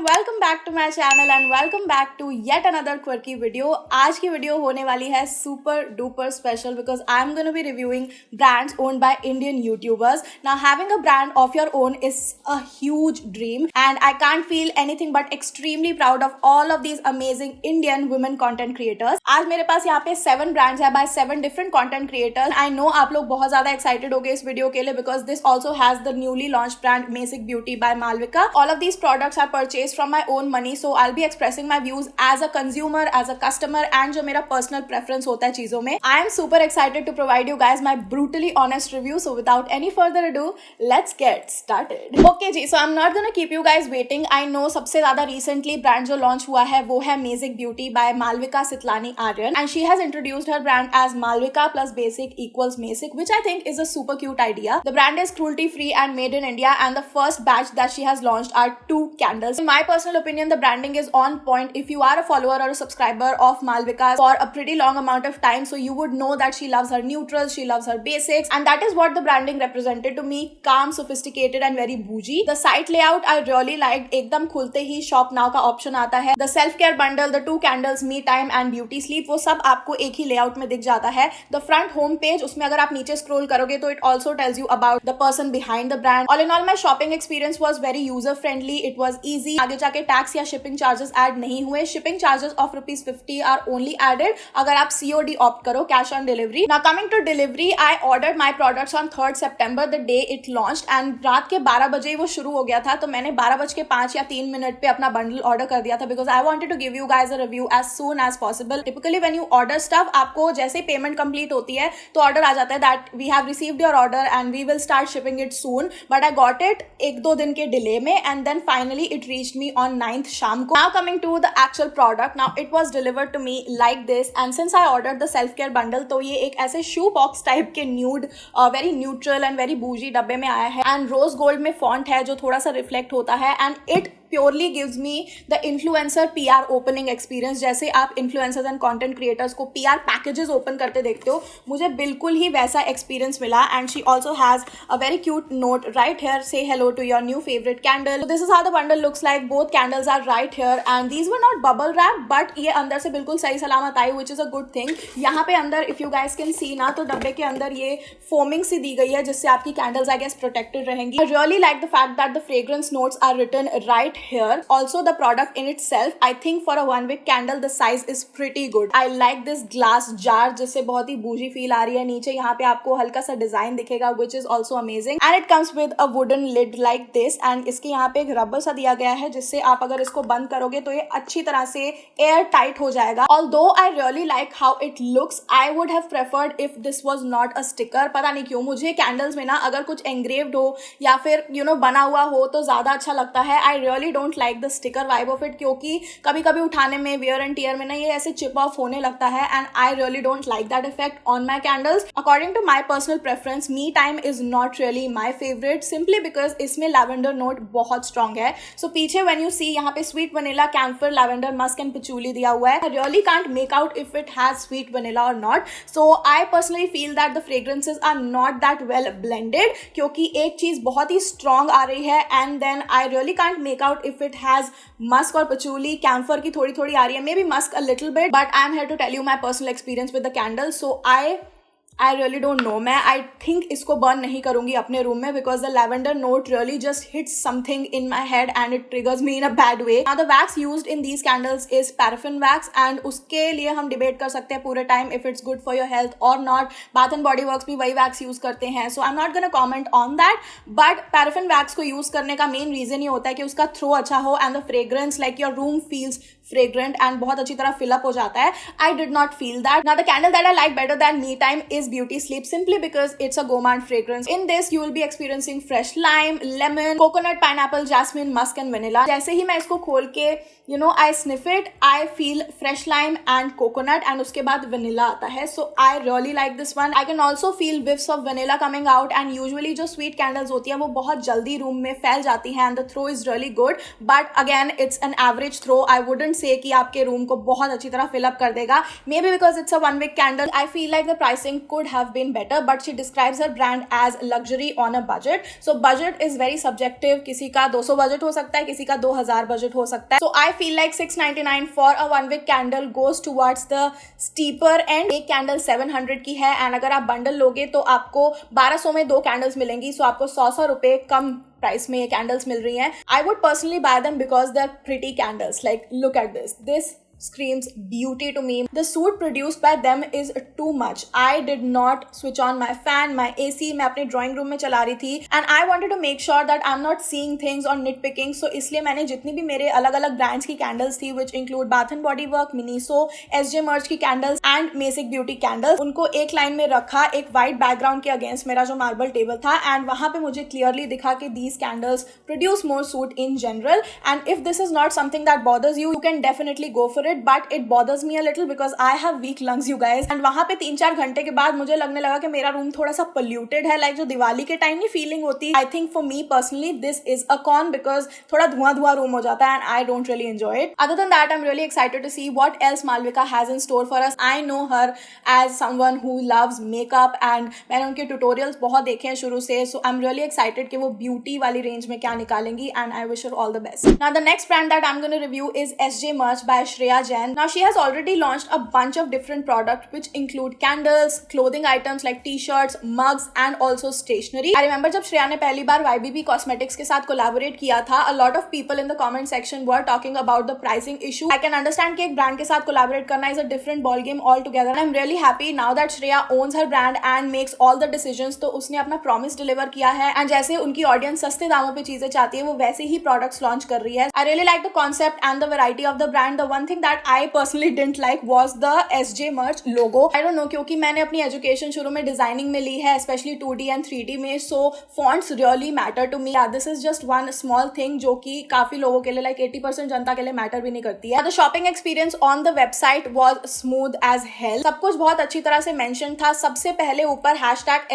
Welcome back to my channel and welcome back to yet another quirky video. आज की video होने वाली है super duper special because I am gonna be reviewing brands owned by Indian YouTubers. Now having a brand of your own is a huge dream and I can't feel anything but extremely proud of all of these amazing Indian women content creators. आज मेरे पास यहाँ पे 7 brands है bye 7 different content creators. I know आप लोग बहुत ज्यादा एक्साइटेड हो गए इस वीडियो के लिए because this also has the newly launch brand Mesic beauty by Malvika. All of these products are purchase from my own money, so I'll be expressing my views as a consumer, as a customer and जो मेरा personal preference होता है चीजों में। I am super excited to provide you guys my brutally honest review, so without any further ado, let's get started. Okay ji, so I'm not gonna keep you guys waiting. I know सबसे ज्यादा recently brand जो launch हुआ है वो है Masic Beauty by Malvika Sitlani Aryan and she has introduced her brand as Malvika plus Basic equals Masic, which I think is a super cute idea. The brand is cruelty free and made in India and the first batch that she has launched are 2 candles. In my personal opinion, the branding is on point. If you are a follower or a subscriber of Malvika for a pretty long amount of time, so you would know that she loves her neutrals, she loves her basics, and that is what the branding represented to me. Calm, sophisticated and very bougie. The site layout I really liked. एकदम खुलते ही shop now का option आता है. The self care bundle, the 2 candles, me time and beauty sleep, वो सब आपको एक ही layout में दिख जाता है. The front home page, उसमें अगर आप नीचे scroll करोगे तो it also tells you about the person behind the brand. All in all, my shopping experience was very user friendly. It was easy. आगे जाके टैक्स या शिपिंग चार्जेस ऐड नहीं हुए. Shipping charges of ₹50 are only added अगर आप COD opt करो, cash on delivery. Now coming to delivery, I ordered my products on 3rd September, the day it launched and रात के 12 बजे वो शुरू हो गया था. तो मैंने 12:05 या 3 मिनट पे अपना बंडल ऑर्डर कर दिया था because I wanted to give you guys a review as soon as possible. Typically when you order stuff, आपको जैसे पेमेंट कंप्लीट होती है तो ऑर्डर आ जाता है that we have received your order and we will start shipping it soon. But I got it 1-2 दिन के डिले में and then finally it reached me on 9th शाम को. Now coming to the actual product, now it was delivered to me like this and since I ordered the self care bundle तो ये एक ऐसे shoe box type के nude very neutral and very bougie डब्बे में आया है and rose gold में font है जो थोड़ा सा reflect होता है and it purely gives me the influencer PR opening experience. जैसे आप influencers and content creators को PR packages open करते देखते हो, मुझे बिल्कुल ही वैसा experience मिला. And she also has a very cute note right here, say hello to your new favorite candle. So this is how the bundle looks like. Both candles are right here and these were not bubble wrap but ये अंदर से बिल्कुल सही सलामत आई, which is a good thing. यहाँ पे अंदर if you guys can see ना, तो डब्बे के अंदर ये foaming सी दी गई है जिससे आपकी candles I guess protected रहेंगी. I really like the fact that the fragrance notes are written right here. Also the product in itself, I think for a 1-wick candle the size is pretty good. I like this glass jar जिससे बहुत ही bougie feel आ रही है. नीचे यहाँ पे आपको हल्का सा डिजाइन दिखेगा which is also amazing and it comes with a wooden lid like this and इसके यहाँ पे एक रबर सा दिया गया है जिससे आप अगर इसको बंद करोगे तो ये अच्छी तरह से एयर टाइट हो जाएगा. Although I really like how it looks, I would have preferred if this was not a sticker. पता नहीं क्यों मुझे कैंडल्स में ना अगर कुछ engraved हो या फिर बना हुआ हो तो ज्यादा अच्छा लगता है. I really don't like the sticker vibe of it क्योंकि कभी कभी उठाने में wear and tear में ना ये ऐसे chip off होने लगता है and I really don't like that effect on my candles. According to my personal preference, me time is not really my favorite simply because इसमें lavender note बहुत strong है. So पीछे when you see यहाँ पे sweet vanilla, camphor, lavender, musk and patchouli दिया हुआ है. I really can't make out if it has sweet vanilla or not. So I personally feel that the fragrances are not that well blended क्योंकि एक चीज बहुत ही strong आ रही है and then I really can't make out if it has musk or patchouli. Camphor की थोड़ी थोड़ी आ रही है, maybe musk a little bit, but I'm here to tell you my personal experience with the candle. So I really don't know. मैं I think इसको burn नहीं करूँगी अपने रूम में because the lavender note really just hits something in my head and it triggers me in a bad way. Now the wax used in these candles is paraffin wax and उसके लिए हम debate कर सकते हैं पूरे time if it's good for your health or not. Bath and Body Works भी वही wax use करते हैं, so I'm not gonna comment on that. But paraffin wax को use करने का main reason ये होता है कि उसका throw अच्छा हो and the fragrance like your room feels fragrant and बहुत अच्छी तरह fill up हो जाता है. I did not feel that. Now the candle that I like better than me time is Beauty Sleep simply because it's a gourmand fragrance. In this you will be experiencing fresh lime, lemon, coconut, pineapple, jasmine, musk and vanilla. जैसे ही मैं इसको खोल के I sniff it, I feel fresh lime and coconut and उसके बाद vanilla आता है. So I really like this one. I can also feel whiffs of vanilla coming out and usually जो sweet candles होती हैं वो बहुत जल्दी रूम में फैल जाती हैं and the throw is really good. But again it's an average throw. I wouldn't say कि आपके रूम को बहुत अच्छी तरह fill up कर देगा. Maybe because it's a 1-wick candle, I feel like the pricing could have been better, but she describes her brand as luxury on a budget. So budget is very subjective. किसी का 200 budget हो सकता है, किसी का 2000 budget हो सकता है. So I feel like 699 for a 1 wick candle goes towards the steeper end. एक कैंडल 700 की है एंड अगर आप बंडल लोगे तो आपको 1200 में 2 कैंडल्स मिलेंगी. सो आपको 100 रुपए कम प्राइस में ये कैंडल्स मिल रही हैं. I would personally buy them because they are pretty candles. Like look at this screams beauty to me. The suit produced by them is too much. I did not switch on my fan, my AC मैं अपने drawing room में चला रही थी and I wanted to make sure that I'm not seeing things or nitpicking. So इसलिए मैंने जितनी भी मेरे अलग अलग brands की candles थी which include Bath and Body Works, Miniso, SJ Merch की candles and Masic Beauty candles, उनको एक लाइन में रखा एक white background के against मेरा जो marble table था and वहाँ पे मुझे clearly दिखा कि these candles produce more soot in general and if this is not something that bothers you, you can definitely go for it. But it bothers me a little because I have weak lungs, you guys. And वहाँ पे 3-4 घंटे के बाद मुझे लगने लगा कि मेरा रूम थोड़ा सा polluted है. Like जो दिवाली के टाइम की फीलिंग होती है. I think for me personally this is a con because थोड़ा धुआं रूम हो जाता है and I don't really enjoy it. Other than that, I'm really excited to see what else Malvika has in store for us. I know her as someone who loves makeup and मैंने उनके tutorials बहुत देखे हैं शुरू से. So I'm really excited कि वो beauty वाली range में क्या निकालेंगी and I wish her all the best. Now the next brand that I'm going to review is SJ Merch by Shreya Jain. Now she has already launched a bunch of different products which include candles, clothing items like t-shirts, mugs and also stationery. I remember जब श्रेया ने पहली बार YBB Cosmetics के साथ collaborate किया था, a lot of people in the comment section were talking about the pricing issue. I can understand कि एक brand के साथ collaborate करना is a different ball game altogether. And I'm really happy now that Shreya owns her brand and makes all the decisions. तो उसने अपना promise deliver किया है and जैसे उनकी audience सस्ते दामों पे चीजें चाहती है वो वैसे ही products launch कर रही है. I really like the concept and the variety of the brand. The one thing that I personally didn't like was the SJ Merch logo. I don't know क्योंकि मैंने अपनी education शुरू में designing में ली है, especially 2D and 3D में, so fonts really matter to me. Yeah, this is just one small thing जो कि काफी लोगों के लिए like 80% जनता के लिए matter भी नहीं करती है. The shopping experience on the website was smooth as hell. सब कुछ बहुत अच्छी तरह से mention था. सबसे पहले ऊपर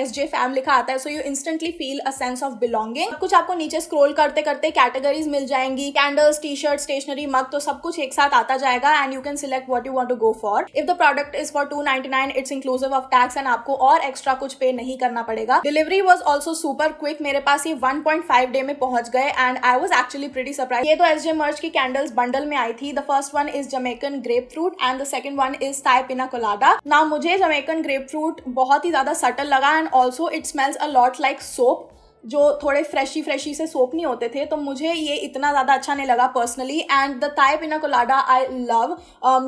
#SJFam लिखा आता है, so you instantly feel a sense of belonging. सब कुछ आपको नीचे scroll करते करते categories मिल जाएंगी, candles, t-shirts, stationery, mug, तो सब कुछ एक साथ आता जाएगा and you can select what you want to go for. If the product is for $299, it's inclusive of tax and आपको और extra कुछ पे नहीं करना पड़ेगा. Delivery was also super quick. मेरे पास ये 1.5 day में पहुंच गए and I was actually pretty surprised. ये तो SJ Merch की candles bundle में आई थी. The first one is Jamaican Grapefruit and the second one is Thai Pina Colada. Now मुझे Jamaican Grapefruit बहुत ही ज़्यादा subtle लगा and also it smells a lot like soap. जो थोड़े फ्रेशी से सोप नहीं होते थे, तो मुझे ये इतना ज़्यादा अच्छा नहीं लगा personally. And the Thai pina colada I love.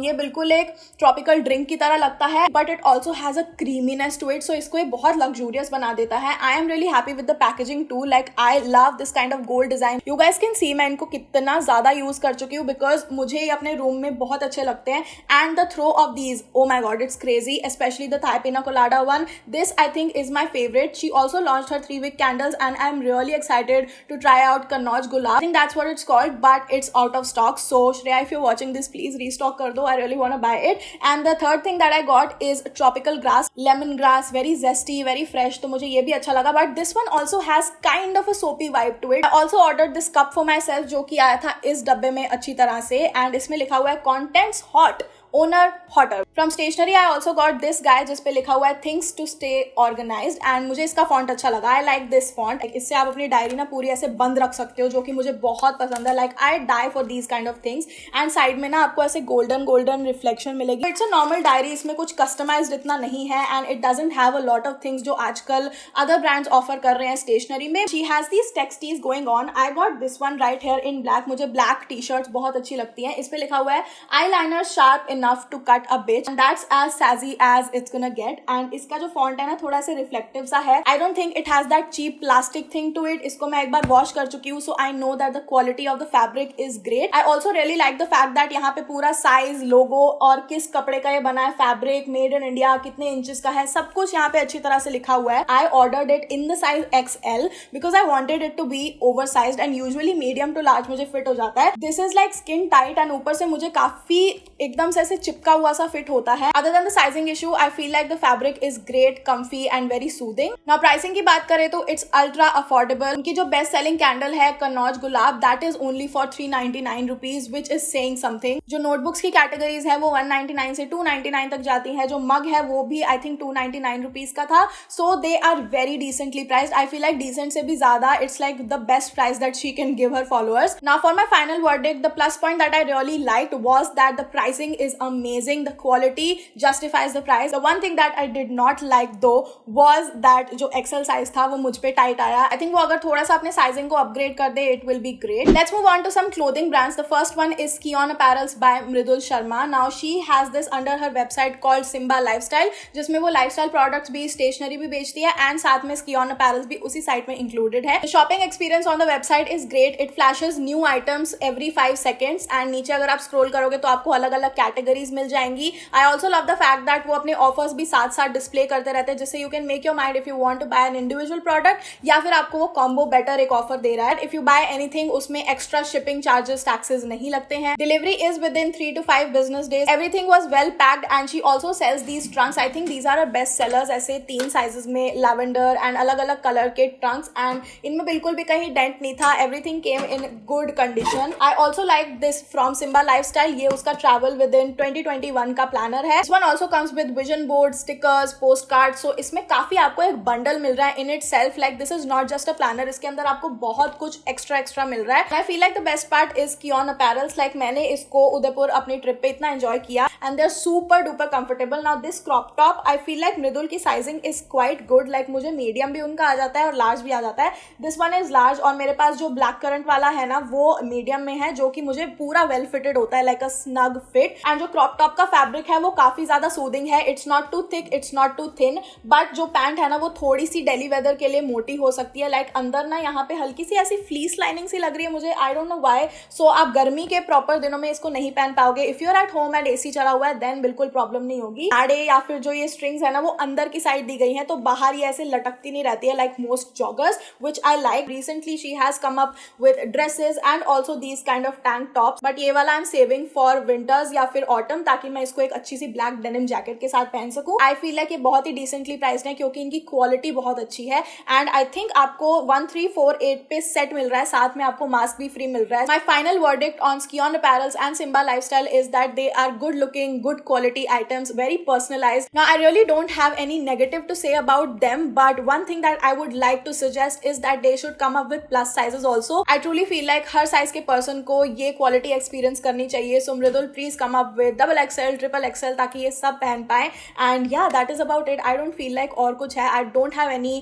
ये बिल्कुल एक ट्रॉपिकल ड्रिंक की तरह लगता है but it also has a creaminess to it, so इसको ये बहुत लग्जूरियस बना देता है. I am really happy with the packaging too. Like I love this kind of gold design. You guys can see मैं इनको कितना ज़्यादा यूज़ कर चुकी हूँ बिकॉज मुझे ये अपने रूम में बहुत अच्छे लगते हैं. And the throw of these, oh my god, it's crazy, specially the Thai pina colada one. This I think is my favourite. She also launch her 3 wick candles and I'm really excited to try out Kannauj Gulab. I think that's what it's called, but it's out of stock. So Shreya, if you're watching this, please restock kar do. I really want to buy it. And the third thing that I got is tropical grass, lemongrass, very zesty, very fresh. तो मुझे ये भी अच्छा लगा. But this one also has kind of a soapy vibe to it. I also ordered this cup for myself जो कि आया था इस डब्बे में अच्छी तरह से and इसमें लिखा हुआ है contents hot, owner hotter. From stationery I also got this guy जिस पे लिखा हुआ है things to stay organized and मुझे इसका font अच्छा लगा. I like this font. इससे आप अपनी डायरी ना पूरी ऐसे बंद रख सकते हो जो कि मुझे बहुत पसंद है. Like I die for these kind of things. And side में ना आपको ऐसे golden reflection मिलेगी. It's a normal diary. इसमें कुछ customized इतना नहीं है and it doesn't have a lot of things जो आजकल other brands offer कर रहे हैं stationery में. She has these texties going on. I got this one right here in black. मुझे black t-shirts बहुत अच्छी लगती हैं. इस पे लिखा हुआ है eyeliner sharp enough to cut a bitch and that's as sassy as it's gonna get. And इसका जो font है ना थोड़ा सा reflective सा है. I don't think it has that cheap plastic thing to it. इसको मैं एक बार wash कर चुकी हूँ, so I know that the quality of the fabric is great. I also really like the fact that यहाँ पे पूरा size, logo और किस कपड़े का ये बना है, fabric, made in India, कितने इंचेस का है, सब कुछ यहाँ पे अच्छी तरह से लिखा हुआ है. I ordered it in the size XL because I wanted it to be oversized and usually medium to large मुझे fit हो जाता है. This is like skin tight and ऊपर से मुझे काफी एकदम से से चिपका हुआ सा फिट होता है. Other than the sizing issue, I feel like the fabric is great, comfy and very soothing. Now pricing की बात करें तो इट्स अल्ट्रा अफोर्डेबल. उनकी जो बेस्ट सेलिंग कैंडल है Kannauj Gulab, that is only for 399 rupees, which is saying something. जो notebooks की categories है वो 199 से 299 तक जाती है. जो मग है वो भी आई थिंक 299 रुपीज का था. So they are very decently priced. I feel like decent से भी ज्यादा it's like the best price that she can give her followers. Now for my final verdict, the plus point that I really liked was that the pricing is amazing. The quality justifies the price. The one thing that I did not like though was that जो XL size था वो मुझ पे tight आया. I think वो अगर थोड़ा सा अपने साइजिंग को अपग्रेड कर दे it will be great. Let's move on to some clothing brands. The first one is Skion Apparels by Mridul Sharma. Now she has this under her website called Simba Lifestyle, जिसमें वो lifestyle products भी, stationery भी बेचती है and साथ में Skion Apparels भी उसी साइट में included है. The shopping experience on the website is great. It flashes new items every 5 seconds and नीचे अगर आप scroll करोगे तो आपको अलग अलग कैटेगरीज मिल जाएंगी. I also love the fact that वो अपने ऑफर्स भी साथ साथ डिस्प्ले करते रहते हैं, जिससे you can make your mind if you want to buy an individual product या फिर आपको वो कॉम्बो बेटर एक ऑफर दे रहा है. इफ यू बाय एनीथिंग उसमें एक्स्ट्रा शिपिंग चार्जेस, टैक्सेस नहीं लगते हैं. Delivery is within 3 to 5 business days. Everything was well packed and she also sells these trunks. I think these are are best sellers. ऐसे 3 sizes में lavender and अलग अलग colour के Trunks and इनमें बिल्कुल भी कहीं डेंट नहीं था. Everything came in good condition. I also like this from Simba lifestyle. ये उसका ट्रैवल विद इन 2021 का प्लानर है. This one also comes with vision board, stickers, post card. So इसमें काफी आपको एक बंडल मिल रहा है in itself. Like this is not just a planner, इसके अंदर आपको बहुत कुछ एक्स्ट्रा मिल रहा है. I feel like the best part is Skion Apparels. Like मैंने इसको उदयपुर अपनी ट्रिप पे इतना एंजॉय किया and they are super duper comfortable. Now this crop top I feel like Mridul की sizing is quite good. Like मुझे मीडियम भी उनका आ जाता है और लार्ज भी आ जाता है. दिस वन इज लार्ज और मेरे पास जो ब्लैक करंट वाला है ना वो मीडियम में है, जो कि मुझे पूरा वेल फिटेड होता है, like a snug fit. And जो क्रॉप टॉप का फैब्रिक है वो काफी ज्यादा सूदिंग है. It's not too thick, it's not too thin, but जो पैंट है ना वो थोड़ी सी डेली वेदर के लिए मोटी हो सकती है. लाइक अंदर ना यहाँ पे हल्की सी ऐसी फ्लीस लाइनिंग सी लग रही है मुझे, आई डोंट नो व्हाई. सो आप गर्मी के प्रॉपर दिनों में इसको नहीं पहन पाओगे. If you are at home and AC चला हुआ है देन बिल्कुल प्रॉब्लम नहीं होगी. साड़े या फिर जो ये स्ट्रिंग्स है ना वो अंदर की साइड दी गई है, तो बाहर ये ऐसे लटकती नहीं रहती है like most joggers, which I like. Recently she has come up with dresses and also these kind of tank tops, but ये वाला I am saving for winters या फिर ऑटम, ताकि मैं इसको एक अच्छी सी ब्लैक डेनिम जैकेट के साथ पहन सकूं. आई फील लाइक ये बहुत ही डिसेंटली प्राइस्ड है क्योंकि इनकी क्वालिटी बहुत अच्छी है. एंड आई थिंक आपको 1348 पे सेट मिल रहा है, साथ में आपको मास्क भी फ्री मिल रहा है. माई final verdict on Skion Apparels and Simba Lifestyle is that they are good looking, good quality items, very personalized. Now I really don't have any negative to say about them, but one thing that I would like to suggest is that they should come up with plus sizes also. I truly feel like her size के person को ये quality experience करनी चाहिए. So Mridul please come up with XXL, XXL ताकि ये सब पहन पाए. And yeah, that is about it. I don't feel like और कुछ है. I don't have any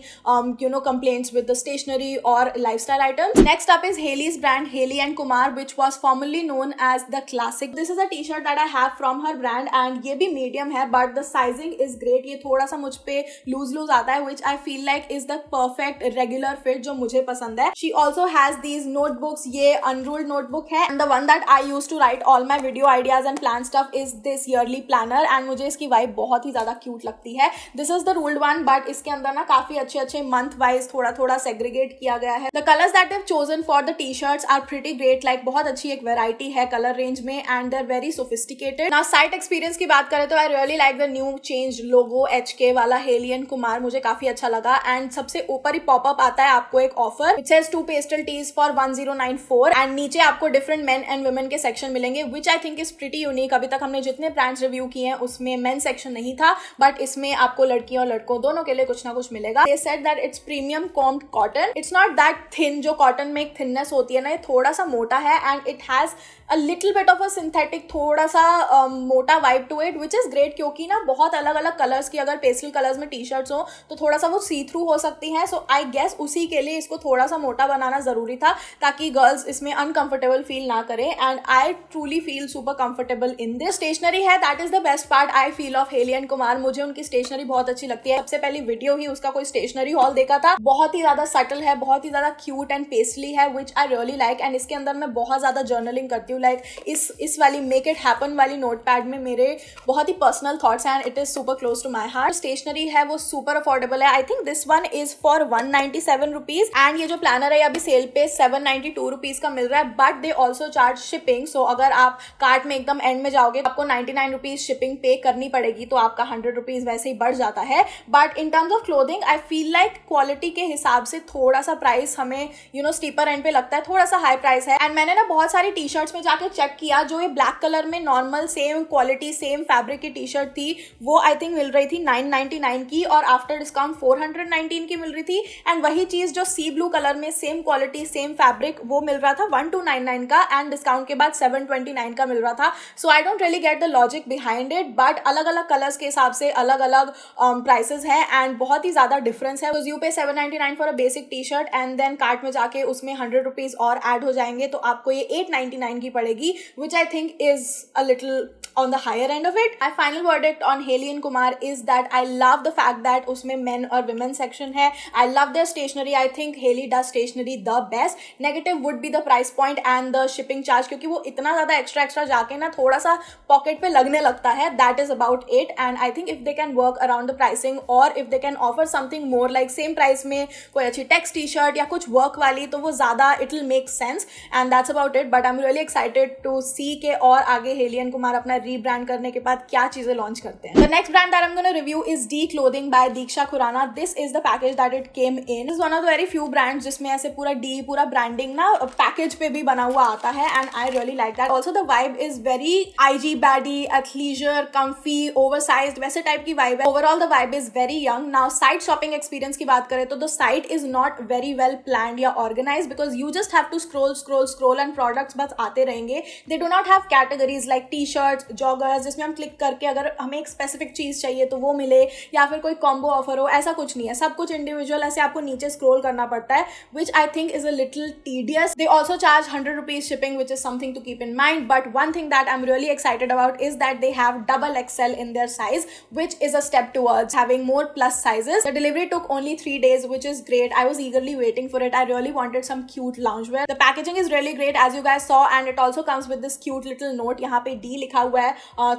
complaints with the stationery or lifestyle items. Next up is Hailey's brand, Hailey and Kumar, which was formerly known as the Classic. This is a t-shirt that I have from her brand and ये भी medium है, but the sizing is great. ये थोड़ा सा मुझ पे loose आता है, which I feel like is the perfect regular fit जो मुझे पसंद है. She also has these notebooks. ये unruled notebook है and the one that I used to write all my video ideas and plan stuff is this yearly planner and मुझे इसकी vibe बहुत ही ज्यादा cute लगती है. This is the ruled one, but इसके अंदर ना काफी अच्छे month wise थोड़ा segregate किया गया है. The colors that they've chosen for the t-shirts are pretty great. Like बहुत अच्छी एक variety है कलर रेंज में and they're very sophisticated. Now site experience की बात करें तो I really like the new change logo HK वाला Hailey and Kumar, मुझे काफी अच्छा लगा. एंड सबसे ऊपर ही पॉपअप आता है आपको एक offer. It says 2 pastel tees for 1094 and नीचे आपको डिफरेंट मेन एंड वुमेन के सेक्शन मिलेंगे, which I think is pretty unique. अभी तक हमने जितने ब्रांड्स रिव्यू किए हैं उसमें मेन सेक्शन नहीं था, बट इसमें आपको लड़कियों और लड़कों दोनों के लिए कुछ ना कुछ मिलेगा. They said that it's premium combed cotton. It's not that thin, जो कॉटन में एक थिननेस होती है ना, ये थोड़ा सा मोटा है and it has a little bit of a synthetic, थोड़ा सा मोटा vibe to it, which is great क्योंकि ना बहुत अलग अलग कलर्स की अगर पेस्टल कलर्स में टी शर्ट्स हो तो थोड़ा सा वो सी थ्रू हो सकती हैं. सो आई गेस उसी के लिए इसको थोड़ा सा मोटा बनाना जरूरी था ताकि गर्ल्स इसमें अनकंफर्टेबल फील ना करें. And I truly feel super comfortable in this. Stationery है, that is the best part I feel of Haley and Kumar. मुझे उनकी स्टेशनरी बहुत अच्छी लगती है. सबसे पहली वीडियो ही उसका कोई स्टेशनरी हॉल देखा था. बहुत ही ज्यादा सटल है, बहुत ही ज्यादा क्यूट एंड पेस्टली है, which I really like. And इसके अंदर मैं बहुत ज्यादा जर्नलिंग करती हूँ. लाइक इस वाली मेक इट हैपन वाली नोटपैड में मेरे बहुत ही पर्सनल थॉट्स हैं and it is super close to my heart. Stationery है वो सुपर अफोर्डेबल है. I think this one is for 197 rupees and ये जो प्लानर है अभी सेल पे 792 रुपीज का मिल रहा है, but they also charge shipping. So अगर आप कार्ट में एकदम एंड में जाओगे आपको 99 रुपीज शिपिंग पे करनी पड़ेगी, तो आपका 100 रुपीज वैसे ही बढ़ जाता है. But in terms of clothing I feel like quality के हिसाब से थोड़ा सा प्राइस हमें स्टीपर एंड पे लगता है, थोड़ा सा हाई प्राइस है. एंड मैंने ना बहुत सारी टी शर्ट्स में जाके चेक किया, जो ये ब्लैक कलर में normal same quality same fabric की टी शर्ट थी, वो आई थिंक मिल रही थी 999 की और आफ्टर डिस्काउंट 419 की मिल रही थी. एंड वही चीज जो सी ब्लू कलर में सेम क्वालिटी सेम फैब्रिक वो मिल रहा था 1299 का एंड डिस्काउंट के बाद 729 का मिल रहा था. So I don't really get the logic behind it, but अलग अलग कलर्स के हिसाब से अलग अलग प्राइसेस है एंड बहुत ही ज्यादा डिफरेंस है. You pay 799 for a basic T shirt and then cart में जाके उसमें 100 रुपीज और ऐड हो जाएंगे, तो आपको ये 899 की पड़ेगी, which I think is a little on the higher end of it. My final verdict on Hailey and Kumar is that I love the fact that उसमें men और women section है. I love their stationery. I think Hailey does stationery the best. Negative would be the price point and the shipping charge, क्योंकि वो इतना ज़्यादा extra जाके ना थोड़ा सा pocket पे लगने लगता है. That is about it. And I think if they can work around the pricing or if they can offer something more like same price में कोई अच्छी text t-shirt या कुछ work वाली, तो वो ज़्यादा it will make sense. And that's about it. But I'm really excited to see के और आगे Hailey and Kumar अपना रीब्रांड करने के बाद क्या चीजें लॉन्च करते हैं. The next brand that I'm going to review is D Clothing by Deeksha Khurana. This is the package that it came in. This is one of the very few brands जिसमें ऐसे पूरा D पूरा branding ना package पे भी बना हुआ आता है and I really like that. Also the vibe is very IG baddie, athleisure, comfy, oversized वैसे टाइप की vibe है. Overall the vibe is very young. Now site shopping experience की बात करें तो the site is not very well planned या organized because you just have to scroll and products बस आते रहेंगे. They do not have categories like t-shirts, joggers जिसमें हम क्लिक करके अगर हमें एक स्पेसिफिक चीज चाहिए तो वो मिले या फिर कोई कॉम्बो ऑफर हो, ऐसा कुछ नहीं है. सब कुछ इंडिविजुअल ऐसे आपको नीचे स्क्रॉल करना पड़ता है, which I think is a little tedious. They also charge 100 rupees shipping, which is something to keep in mind. But one thing that I am really excited about is that they have double XL in their size, which is a step towards having more plus sizes. The delivery took only 3 days, which is great. I was eagerly waiting for it. I really wanted some cute loungewear. The packaging is really great, as you guys saw, and it also comes with this cute little note. यहाँ पे D लिखा हुआ है,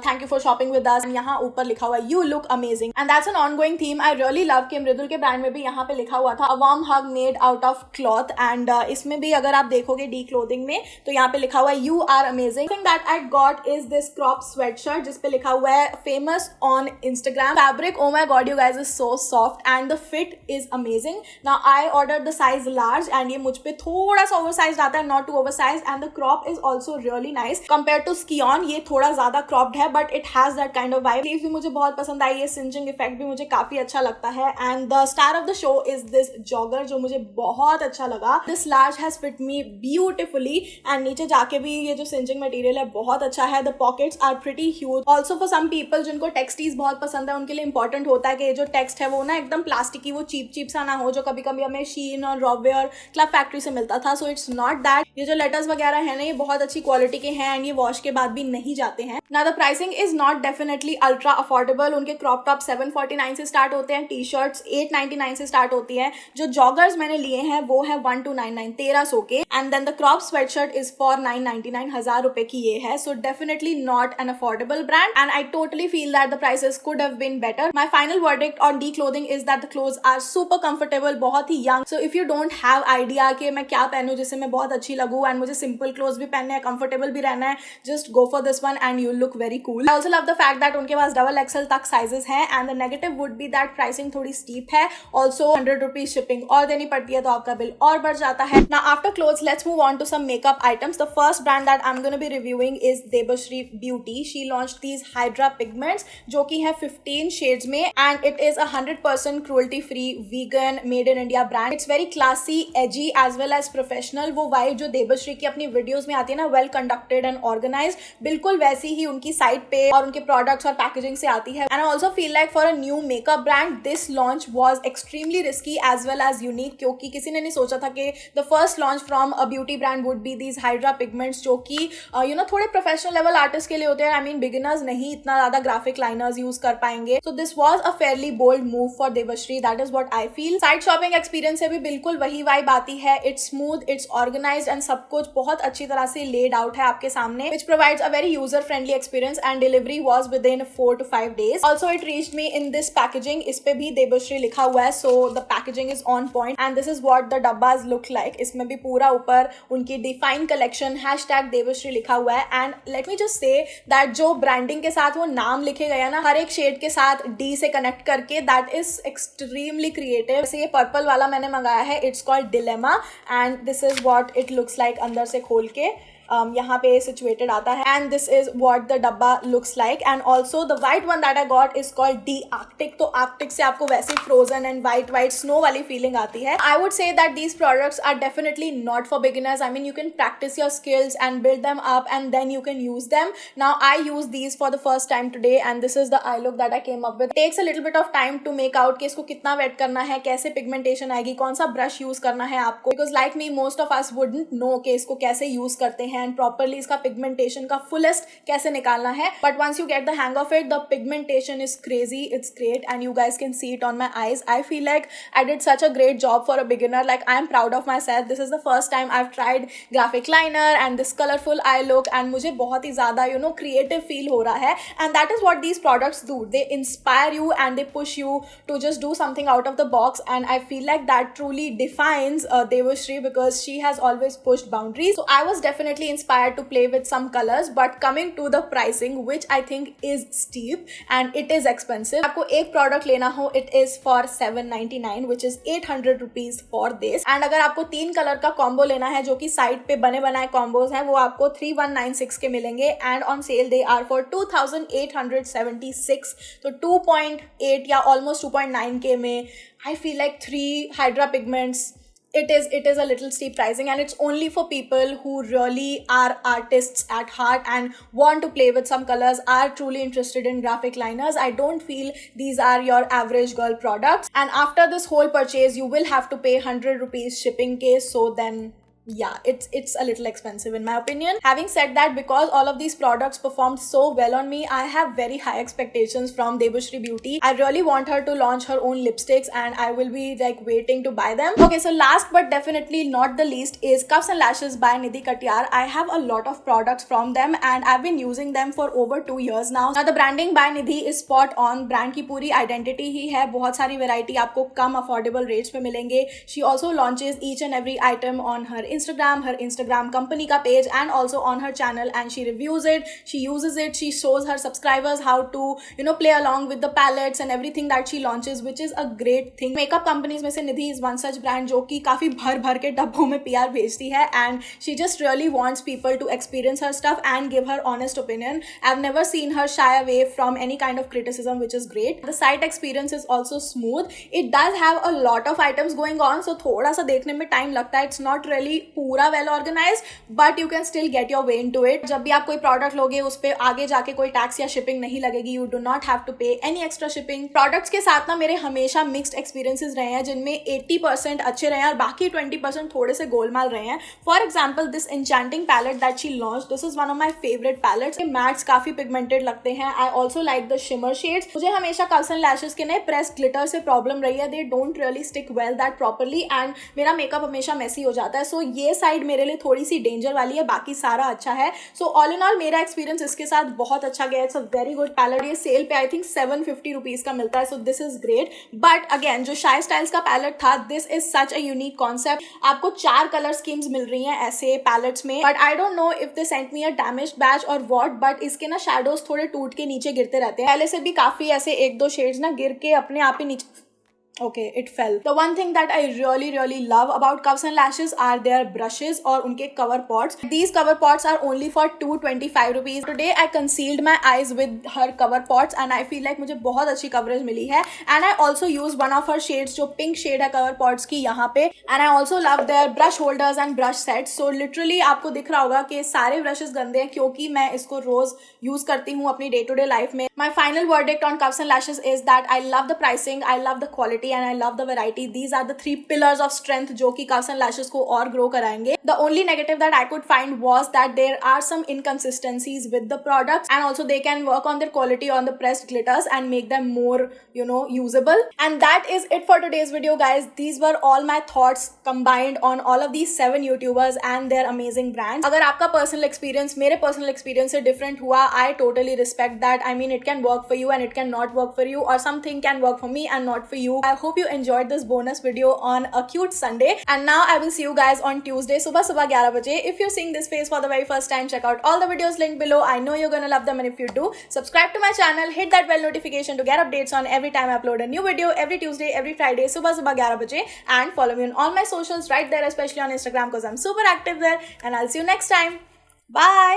thank you for shopping with us. यहाँ ऊपर लिखा हुआ है you look amazing and that's an ongoing theme. I really love कि मृदुल के ब्रांड में भी यहाँ पे लिखा हुआ था a warm hug made out of cloth and इसमें भी अगर आप देखोगे डी क्लोथिंग में तो यहाँ पे लिखा हुआ है you are amazing. Thing that I got is this crop sweatshirt जिसपे लिखा हुआ है famous on Instagram. Fabric oh my god you guys is so soft and the fit is amazing. Now I order the size large and ये मुझ पे थोड़ा सा oversize आता है, not too oversize, and the crop is also really nice compare to Skion. ये थोड़ा ज्यादा क्रॉप्ड है but it has that kind of vibe. Sleeves भी मुझे बहुत पसंद आई है, सिंचिंग इफेक्ट भी मुझे काफी अच्छा लगता है and the star of the show is this jogger जो मुझे बहुत अच्छा लगा. This large has fit me beautifully and नीचे जाके भी ये जो सिंचिंग मटेरियल है बहुत अच्छा है. The pockets are pretty huge. Also for some people जिनको टेक्सटीज बहुत पसंद है उनके लिए इंपॉर्टेंट होता है कि ये जो टेक्स्ट है वो ना एकदम प्लास्टिक की, वो चीप सा ना हो जो कभी कभी हमें शीन और रॉबवे और क्लब फैक्ट्री से मिलता था. So it's not that. ये जो लेटर्स वगैरह है ना ये बहुत अच्छी क्वालिटी के हैं एंड ये वॉश के बाद भी नहीं जाते हैं. ना the pricing is not definitely ultra affordable. उनके क्रॉप टॉप 749 से स्टार्ट होते हैं, टी शर्ट्स 899 से स्टार्ट होती है. जो जॉगर्स मैंने लिए हैं वो है 1299 1300 के and then the crop sweatshirt is for 999 1000 रुपए की ये है. So definitely not an affordable brand and I totally feel that the prices could have been better. My final verdict on the clothing is that the clothes are super comfortable, बहुत ही young. So if you don't have idea कि मैं क्या पहनूं जिससे मैं बहुत अच्छी लगूं एंड मुझे सिंपल क्लोथ्स भी पहनने हैं, कंफर्टेबल भी रहना है, just go for this one and you look very cool. I also love the fact that उनके पास डबल XL तक साइजेस हैं and the negative would be that pricing थोड़ी स्टीप है. ऑल्सो 100 रुपीज शिपिंग और देनी पड़ती है तो आपका बिल और बढ़ जाता है. Now after clothes let's move on to some makeup items. The first brand that I am gonna be reviewing is Debshree beauty. She launched these hydra pigments जो कि है 15 शेड्स में and it is 100% cruelty free vegan made in India brand. It's very classy, edgy as well as professional. वो vibe जो देबश्री की अपनी videos में आती है ना, वेल कंडक्टेड एंड ऑर्गेनाइज्ड, बिल्कुल वैसी ही उनकी साइट पे और उनके प्रोडक्ट्स और पैकेजिंग से आती है. And I also feel like for a new makeup brand this launch was extremely risky as well as unique, क्योंकि किसी ने नहीं सोचा था कि the first launch from a beauty brand would be these hydra pigments जो कि थोड़े प्रोफेशनल लेवल आर्टिस्ट के लिए होते हैं. आई मीन बिगिनर्स नहीं इतना ज्यादा ग्राफिक लाइनर्स यूज कर पाएंगे. So this was a fairly bold move for Debshree. That is what I feel. Site shopping experience से भी बिल्कुल वही वाइब आती है. It's smooth, it's organised and सब कुछ बहुत अच्छी तरह से लेड आउट है आपके सामने, which provides a very user friendly friendly experience and delivery was within 4 to 5 days. Also it reached me in this packaging. इस पे भी देवश्री लिखा हुआ है, so the packaging is on point and this is what the डब्बाज look like. इसमें भी पूरा ऊपर उनकी डिफाइन कलेक्शन #देवश्री लिखा हुआ है. And let me just say that जो ब्रांडिंग के साथ वो नाम लिखे गए ना हर एक शेड के साथ D से कनेक्ट करके, दैट इज एक्सट्रीमली क्रिएटिव. जैसे ये पर्पल वाला मैंने मंगाया है, it's called dilemma and this is what it looks like अंदर से खोल के. यहाँ पे सिचुएटेड आता है and this is what the डब्बा looks like. And also the white one that I got is called the Arctic. तो आर्कटिक से आपको वैसे फ्रोजन एंड वाइट स्नो वाली फीलिंग आती है. I would say that these products are definitely not for beginners. I mean you can practice your skills and build them up and then you can use them. Now I use these for the first time today and this is the eye look that I came up with. Takes a little bit of time to make out कि इसको कितना wait करना है, कैसे pigmentation आएगी, कौन सा brush use करना है आपको. Because like me most of us wouldn't know कि इसको कैसे यूज करते हैं एंड प्रॉपरली इसका पिगमेंटेशन का फुलेस्ट कैसे निकालना है. But once you get the hang of it, the pigmentation is crazy. It's great and you guys can see it on my eyes. I feel like I did such a great job for a beginner. Like I am proud of myself. This is the first time I have tried graphic liner and this colourful I look and मुझे बहुत ही ज्यादा creative feel हो रहा है. And that is what these products do. They inspire you and they push you to just do something out of the box, and I feel like that truly defines Devashri because she has always pushed boundaries. So I was definitely inspired to play with some colors, but coming to the pricing, which I think is steep and it is expensive. आपको एक product लेना हो, it is for $799, which is 800 rupees for this. And अगर आपको 3 colour का combo लेना है जो कि साइड पे बने बनाए combos हैं, वो आपको 3196 के मिलेंगे and on sale they are for 2876. तो 2.8 या almost 2.9K में I feel like 3 Hydra pigments, it is a little steep pricing and it's only for people who really are artists at heart and want to play with some colors, are truly interested in graphic liners. I don't feel these are your average girl products, and after this whole purchase you will have to pay 100 rupees shipping case. So then yeah, it's a little expensive in my opinion. Having said that, because all of these products performed so well on me, I have very high expectations from Devashri Beauty. I really want her to launch her own lipsticks and I will be like waiting to buy them. Okay, so last but definitely not the least is Cuffs and Lashes by Nidhi Katiyar. I have a lot of products from them and I've been using them for over 2 years now. Now the branding by Nidhi is spot on. Brand की पूरी identity ही है. बहुत सारी variety आपको कम affordable rates पे मिलेंगे. She also launches each and every item on her Instagram, her Instagram company का page and also on her channel, and she reviews it, she uses it, she shows her subscribers how to play along with the palettes and everything that she launches, which is a great thing. Makeup companies में से Nidhi is one such brand जो कि काफी भर के डब्बों में PR भेजती है and she just really wants people to experience her stuff and give her honest opinion. I've never seen her shy away from any kind of criticism, which is great. The site experience is also smooth. It does have a lot of items going on, so थोड़ा सा देखने में time लगता है. It's not really पूरा well organise but you can still get your way into it. जब भी आप कोई प्रोडक्ट लोगे उस पर आगे जाके कोई टैक्स या शिपिंग नहीं लगेगी. You do not have to pay any extra shipping. Products के साथ ना मेरे हमेशा मिक्स्ड एक्सपीरियंसेस रहे हैं जिनमें 80% अच्छे रहे हैं और बाकी 20% थोड़े से गोलमाल रहे हैं. For example this enchanting palette that she launch, this is one of my favourite palettes. Mattes काफी पिगमेंटेड लगते हैं. I also like the shimmer shades. मुझे हमेशा कर्व्स एंड लैशेस के नए प्रेस ग्लिटर से प्रॉब्लम रही है. They don't really stick well that properly and मेरा मेकअप हमेशा मेसी हो जाता है. सो ये साइड मेरे लिए थोड़ी सी डेंजर वाली है, बाकी सारा अच्छा है. सो ऑल इन ऑल मेरा एक्सपीरियंस इसके साथ बहुत अच्छा गया. It's a very good palette. ये सेल पे आई थिंक 750 रुपीज का मिलता है. So this is great. But again जो शाय स्टाइल्स का पैलेट था, this is such a unique concept. आपको 4 कलर स्कीम्स मिल रही हैं ऐसे पैलेट्स में. But I don't know if they sent me a damaged batch और व्हाट, बट इसके ना शैडोज थोड़े टूट के नीचे गिरते रहते हैं. पहले से भी काफी ऐसे 1-2 शेड्स ना गिर के अपने आप ही नीचे. Okay, it fell. The one thing that I really love about Cuffs and Lashes are their brushes और उनके cover pots. These cover pots are only for 225 rupees. Today I concealed my eyes with her cover pots and I feel like मुझे बहुत अच्छी coverage मिली है. And I also use one of her shades जो pink shade है cover pots की यहाँ पे. And I also love their brush holders and brush sets. So literally आपको दिख रहा होगा कि सारे brushes गंदे हैं क्योंकि मैं इसको रोज यूज करती हूँ अपनी day to day life में. My final verdict on Cuffs and Lashes is that I love the pricing, I love the quality. quality and I love the variety. These are the 3 pillars of strength जो कि curves and lashes को और grow कराएंगे. The only negative that I could find was that there are some inconsistencies with the products, and also they can work on their quality on the pressed glitters and make them more, usable. And that is it for today's video, guys. These were all my thoughts combined on all of these 7 YouTubers and their amazing brands. अगर आपका personal experience मेरे personal experience से different हुआ, I totally respect that. I mean, it can work for you and it can not work for you, or something can work for me and not for you. I hope you enjoyed this bonus video on a cute Sunday. And now I will see you guys on Tuesday सुबह 11 बजे. If you're seeing this face for the very first time, check out all the videos linked below. I know you're gonna love them, and if you do, subscribe to my channel, hit that bell notification to get updates on every time I upload a new video, every Tuesday, every Friday सुबह 11 बजे, and follow me on all my socials right there, especially on Instagram because I'm super active there. And I'll see you next time. Bye.